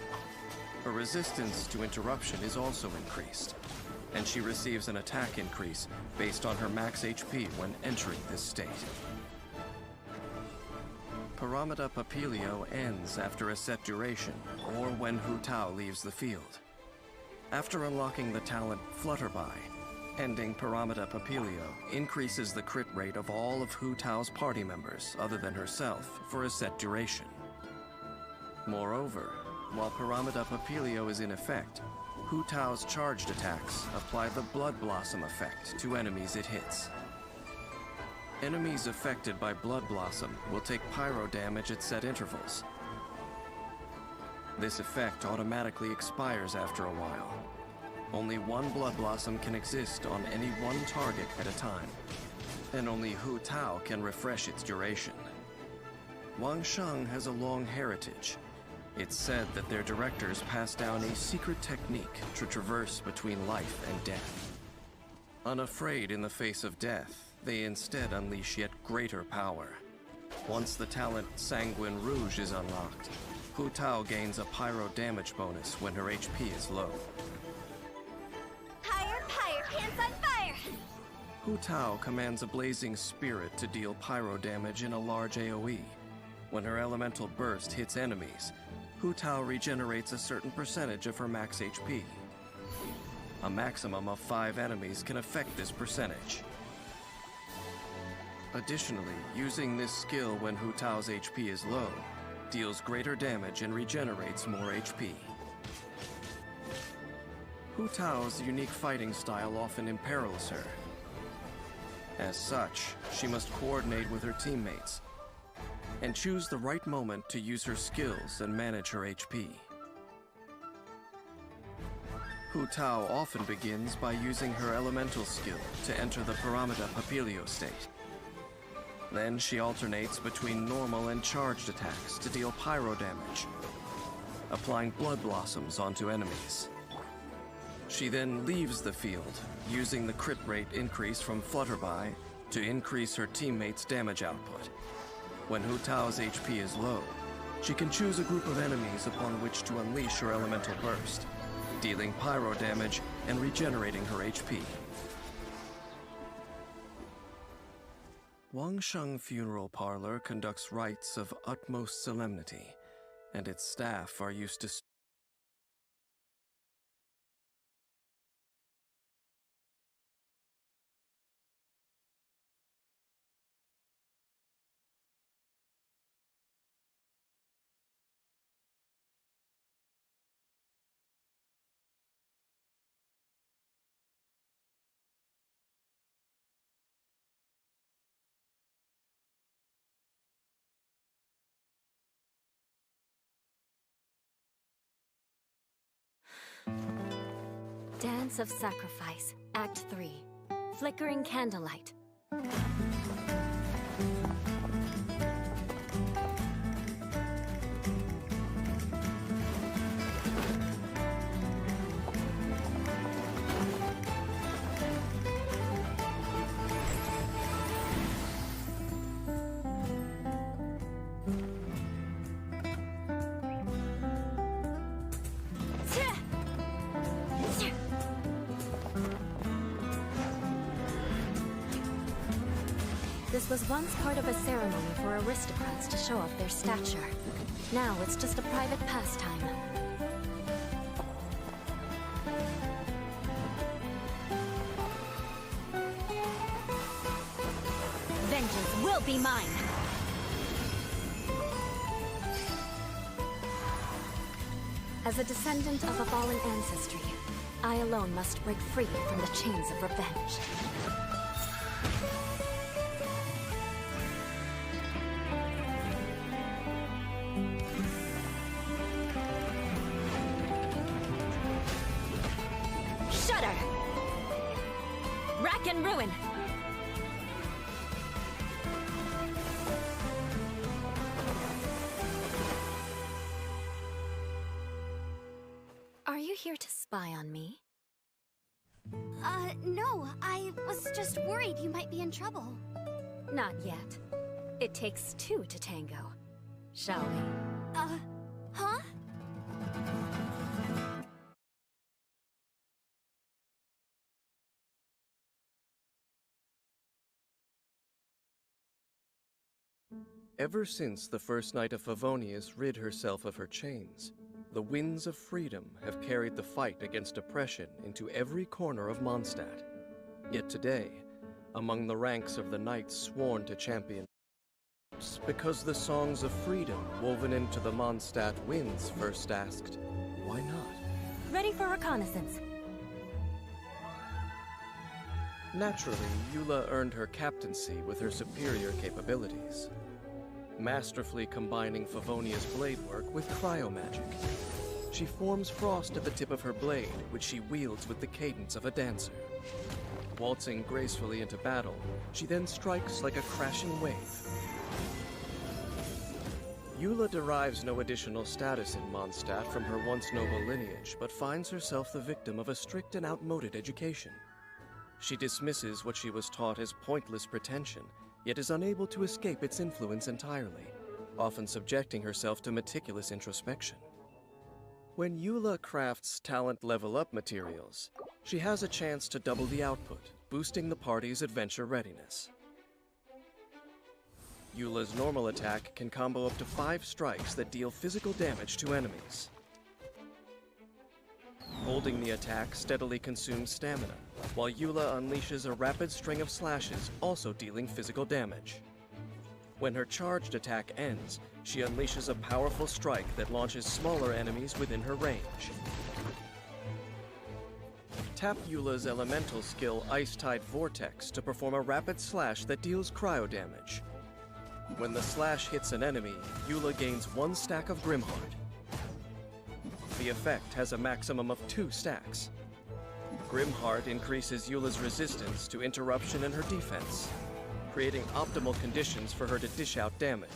Her resistance to interruption is also increased, and she receives an attack increase based on her max HP when entering this state. Paramita Papilio ends after a set duration, or when Hu Tao leaves the field. After unlocking the talent Flutterby, ending Paramita Papilio increases the crit rate of all of Hu Tao's party members other than herself for a set duration. Moreover, while Paramita Papilio is in effect, Hu Tao's charged attacks apply the Blood Blossom effect to enemies it hits. Enemies affected by Blood Blossom will take pyro damage at set intervals. This effect automatically expires after a while. Only one Blood Blossom can exist on any one target at a time. and only Hu Tao can refresh its duration. Wang Sheng has a long heritage. It's said that their directors passed down a secret technique to traverse between life and death. Unafraid in the face of death, they instead unleash yet greater power. Once the talent Sanguine Rouge is unlocked, Hu Tao gains a pyro damage bonus when her HP is low. Higher, pants on fire! Hu Tao commands a blazing spirit to deal pyro damage in a large AoE. When her elemental burst hits enemies, Hu Tao regenerates a certain percentage of her max HP. A maximum of 5 enemies can affect this percentage. Additionally, using this skill when Hu Tao's HP is low deals greater damage and regenerates more HP. Hu Tao's unique fighting style often imperils her. As such, she must coordinate with her teammates and choose the right moment to use her skills and manage her HP. Hu Tao often begins by using her elemental skill to enter the Paramita Papilio state. Then she alternates between normal and charged attacks to deal pyro damage, applying blood blossoms onto enemies. She then leaves the field, using the crit rate increase from Flutterby to increase her teammates' damage output. When Hu Tao's HP is low, she can choose a group of enemies upon which to unleash her elemental burst, dealing pyro damage and regenerating her HP. Wang Sheng Funeral Parlor conducts rites of utmost solemnity, and its staff are used to Dance of Sacrifice, Act 3. Flickering Candlelight. This was once part of a ceremony for aristocrats to show off their stature. Now it's just a private pastime. Vengeance will be mine! As a descendant of a fallen ancestry, I alone must break free from the chains of revenge. Rack and ruin! Are you here to spy on me? No. I was just worried you might be in trouble. Not yet. It takes 2 to tango. Shall we? Huh? Ever since the first night of Favonius rid herself of her chains, the winds of freedom have carried the fight against oppression into every corner of Mondstadt. Yet today, among the ranks of the knights sworn to champion, because the songs of freedom woven into the Mondstadt winds first asked, why not? Ready for reconnaissance. Naturally, Eula earned her captaincy with her superior capabilities, masterfully combining Favonia's blade work with cryomagic. She forms frost at the tip of her blade, which she wields with the cadence of a dancer. Waltzing gracefully into battle, she then strikes like a crashing wave. Eula derives no additional status in Mondstadt from her once noble lineage, but finds herself the victim of a strict and outmoded education. She dismisses what she was taught as pointless pretension, yet is unable to escape its influence entirely, often subjecting herself to meticulous introspection. When Eula crafts talent level-up materials, she has a chance to double the output, boosting the party's adventure readiness. Eula's normal attack can combo up to 5 strikes that deal physical damage to enemies. Holding the attack steadily consumes stamina, while Eula unleashes a rapid string of slashes, also dealing physical damage. When her charged attack ends, she unleashes a powerful strike that launches smaller enemies within her range. Tap Eula's elemental skill Ice-Tide Vortex to perform a rapid slash that deals cryo damage. When the slash hits an enemy, Eula gains 1 stack of Grimheart. The effect has a maximum of 2 stacks. Grimheart increases Eula's resistance to interruption in her defense, creating optimal conditions for her to dish out damage.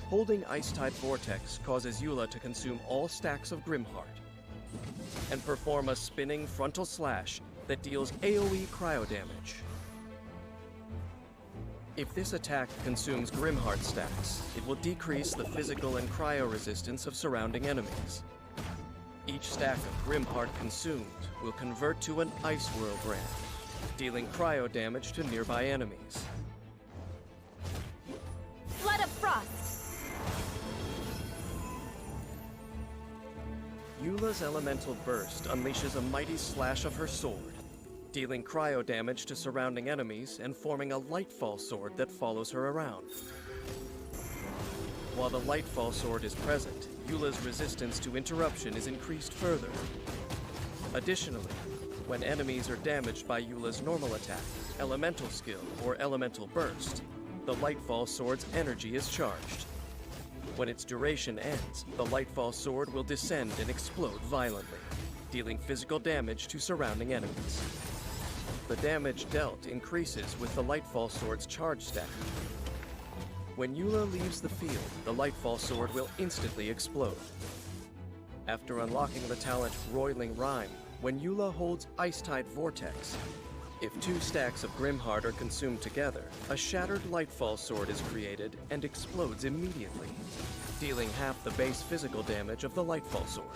Holding Ice-Tide Vortex causes Eula to consume all stacks of Grimheart and perform a spinning frontal slash that deals AoE cryo damage. If this attack consumes Grimheart stacks, it will decrease the physical and cryo resistance of surrounding enemies. Each stack of Grimheart consumed will convert to an Ice Whirl brand, dealing cryo damage to nearby enemies. Flood of Frost! Eula's elemental burst unleashes a mighty slash of her sword, dealing cryo damage to surrounding enemies and forming a Lightfall sword that follows her around. While the Lightfall sword is present, Eula's resistance to interruption is increased further. Additionally, when enemies are damaged by Eula's normal attack, elemental skill, or elemental burst, the Lightfall sword's energy is charged. When its duration ends, the Lightfall sword will descend and explode violently, dealing physical damage to surrounding enemies. The damage dealt increases with the Lightfall sword's charge stack. When Eula leaves the field, the Lightfall sword will instantly explode. After unlocking the talent Roiling Rime, when Eula holds Ice-Tide Vortex, if 2 stacks of Grimheart are consumed together, a shattered Lightfall sword is created and explodes immediately, dealing half the base physical damage of the Lightfall sword.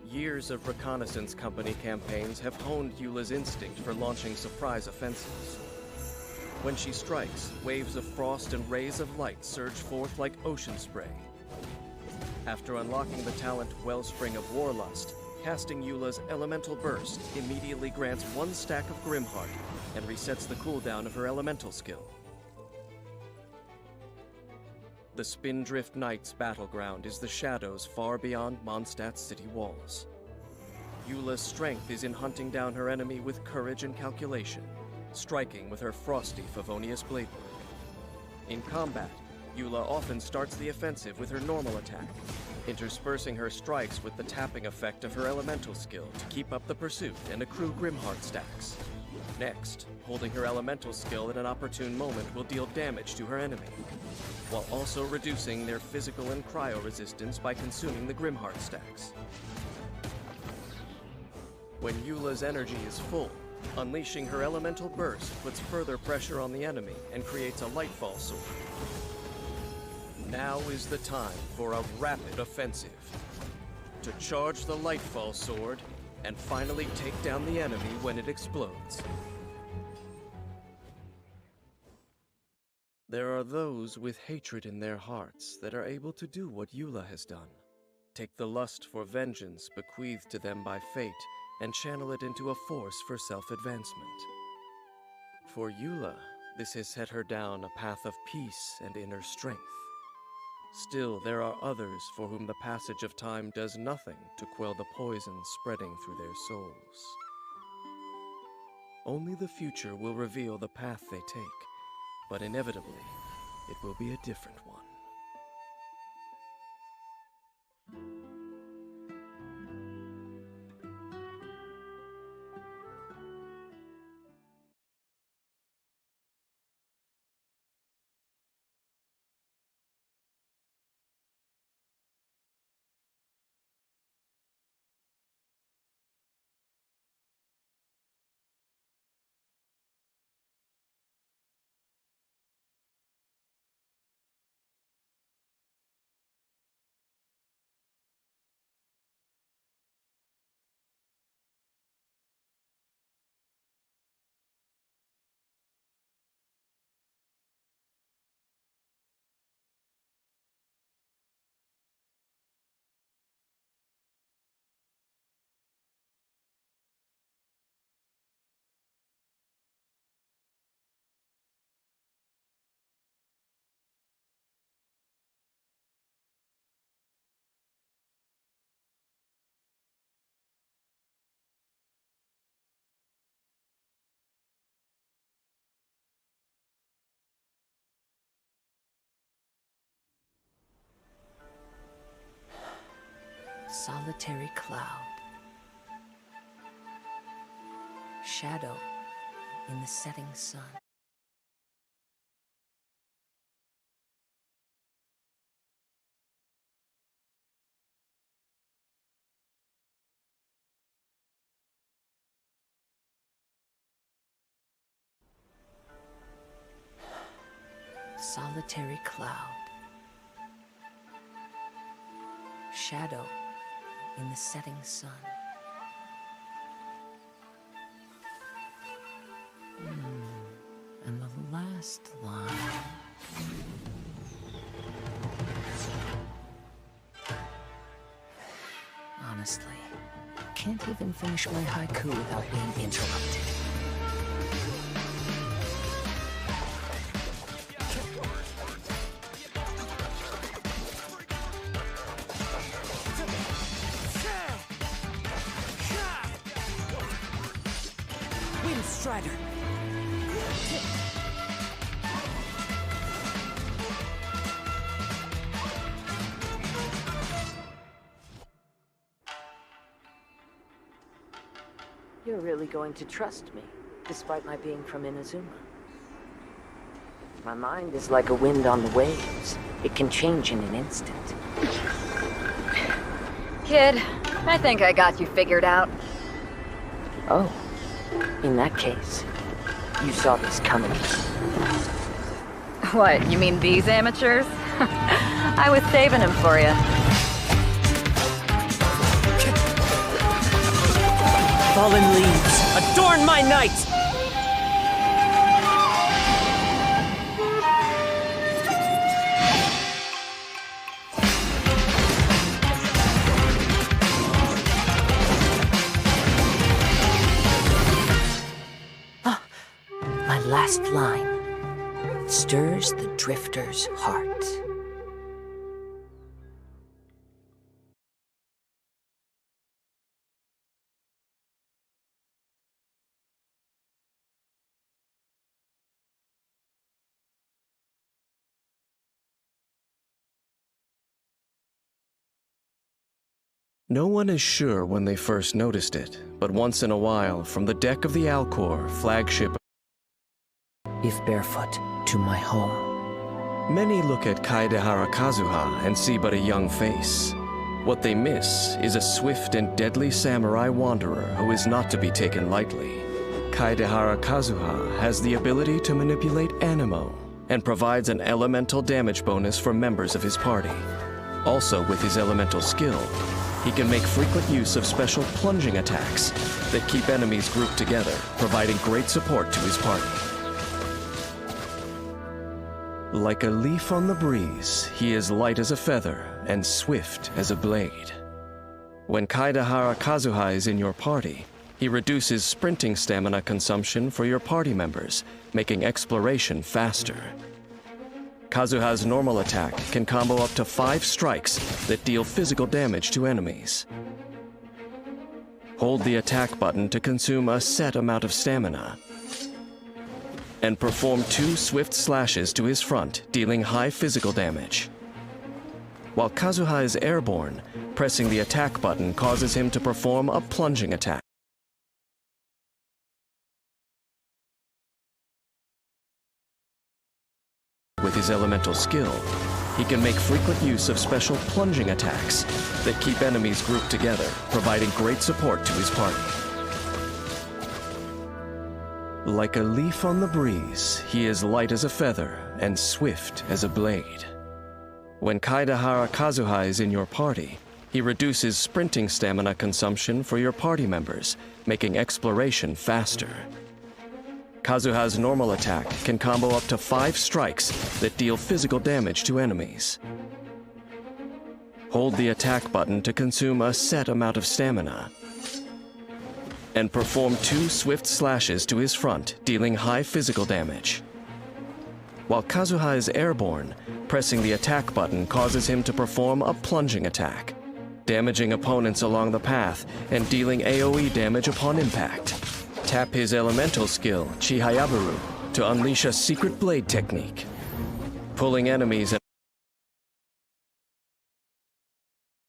Years of reconnaissance company campaigns have honed Eula's instinct for launching surprise offensives. When she strikes, waves of frost and rays of light surge forth like ocean spray. After unlocking the talent Wellspring of Warlust, casting Eula's Elemental Burst immediately grants 1 stack of Grimheart and resets the cooldown of her elemental skill. The Spindrift Knight's battleground is the shadows far beyond Mondstadt's city walls. Eula's strength is in hunting down her enemy with courage and calculation, striking with her frosty Favonius Bladework. In combat, Eula often starts the offensive with her normal attack, interspersing her strikes with the tapping effect of her elemental skill to keep up the pursuit and accrue Grimheart stacks. Next, holding her elemental skill at an opportune moment will deal damage to her enemy, while also reducing their physical and cryo resistance by consuming the Grimheart stacks. When Eula's energy is full, unleashing her elemental burst puts further pressure on the enemy and creates a Lightfall sword. Now is the time for a rapid offensive. To charge the Lightfall sword and finally take down the enemy when it explodes. There are those with hatred in their hearts that are able to do what Eula has done. Take the lust for vengeance bequeathed to them by fate and channel it into a force for self-advancement. For Eula, this has set her down a path of peace and inner strength. Still, there are others for whom the passage of time does nothing to quell the poison spreading through their souls. Only the future will reveal the path they take, but inevitably, it will be a different one. Solitary cloud. Shadow in the setting sun. Solitary cloud. Shadow in the setting sun. And the last line. Honestly, can't even finish my haiku without being interrupted. Strider. You're really going to trust me, despite my being from Inazuma. My mind is like a wind on the waves. It can change in an instant. Kid, I think I got you figured out. Oh. In that case, you saw this coming. What, you mean these amateurs? I was saving them for you. Fallen leaves, adorn my night! Last line stirs the drifter's heart. No one is sure when they first noticed it, but once in a while, from the deck of the Alcor, flagship If barefoot, to my home. Many look at Kaedehara Kazuha and see but a young face. What they miss is a swift and deadly samurai wanderer who is not to be taken lightly. Kaedehara Kazuha has the ability to manipulate animo and provides an elemental damage bonus for members of his party. Also, with his elemental skill, he can make frequent use of special plunging attacks that keep enemies grouped together, providing great support to his party. Like a leaf on the breeze, he is light as a feather and swift as a blade. When Kaedehara Kazuha is in your party, he reduces sprinting stamina consumption for your party members, making exploration faster. Kazuha's normal attack can combo up to 5 strikes that deal physical damage to enemies. Hold the attack button to consume a set amount of stamina, and perform 2 swift slashes to his front, dealing high physical damage. While Kazuha is airborne, pressing the attack button causes him to perform a plunging attack. With his elemental skill, he can make frequent use of special plunging attacks that keep enemies grouped together, providing great support to his party. Like a leaf on the breeze, he is light as a feather and swift as a blade. When Kaedehara Kazuha is in your party, he reduces sprinting stamina consumption for your party members, making exploration faster. Kazuha's normal attack can combo up to 5 strikes that deal physical damage to enemies. Hold the attack button to consume a set amount of stamina, and perform 2 swift slashes to his front, dealing high physical damage. While Kazuha is airborne, pressing the attack button causes him to perform a plunging attack, damaging opponents along the path and dealing AoE damage upon impact. Tap his elemental skill, Chihayabaru, to unleash a secret blade technique, pulling enemies and